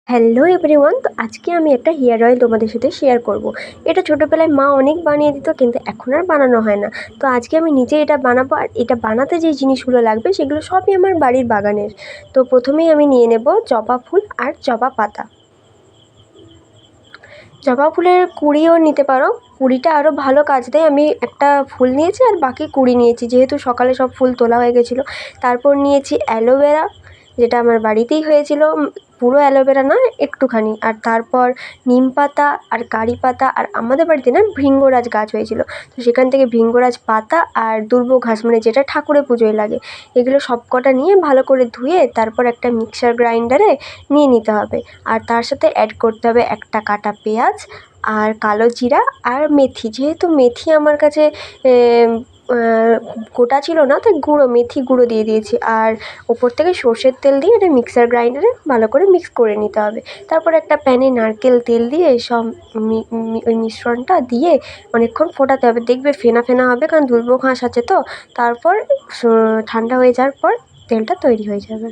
Hello everyone, তো আজকে আমি একটা হেয়ার অয়েল তোমাদের সাথে শেয়ার করব। এটা ছোটোবেলায় মা অনেক বানিয়ে দিত, কিন্তু এখন আর বানানো হয় না। তো আজকে আমি নিজে এটা বানাবো, আর এটা বানাতে যে জিনিসগুলো লাগবে সেগুলো সবই আমার বাড়ির বাগানের। তো প্রথমেই আমি নিয়ে নেব জবা ফুল আর জবা পাতা। জবা ফুলের কুঁড়িও নিতে পারো, কুঁড়িটা আরও ভালো কাজ দেয়। আমি একটা ফুল নিয়েছি আর বাকি কুঁড়ি নিয়েছি, যেহেতু সকালে সব ফুল তোলা হয়ে গেছিলো। তারপর নিয়েছি অ্যালোভেরা, যেটা আমার বাড়িতেই হয়েছিল, পুরো অ্যালোভেরা না, একটুখানি। আর তারপর নিম পাতা আর কারি পাতা, আর আমাদের বাড়িতে না ভৃঙ্গরাজ গাছ হয়েছিল, তো সেখান থেকে ভৃঙ্গরাজ পাতা আর দুর্ব ঘাস, মানে যেটা ঠাকুরের পুজোয় লাগে, এগুলো সব কটা নিয়ে ভালো করে ধুয়ে তারপর একটা মিক্সার গ্রাইন্ডারে নিয়ে নিতে হবে। আর তার সাথে অ্যাড করতে হবে একটা কাটা পেঁয়াজ আর কালো জিরা আর মেথি। যেহেতু মেথি আমার কাছে গোটা ছিল না, তাই গুঁড়ো মেথি গুঁড়ো দিয়ে দিয়েছি। আর ওপর থেকে সর্ষের তেল দিয়ে এটা মিক্সার গ্রাইন্ডারে ভালো করে মিক্স করে নিতে হবে। তারপর একটা প্যানে নারকেল তেল দিয়ে সব ওই মিশ্রণটা দিয়ে অনেকক্ষণ ফোটাতে হবে। দেখবে ফেনা ফেনা হবে, কারণ দুর্ব ঘাস আছে তো। তারপর ঠান্ডা হয়ে যাওয়ার পর তেলটা তৈরি হয়ে যাবে।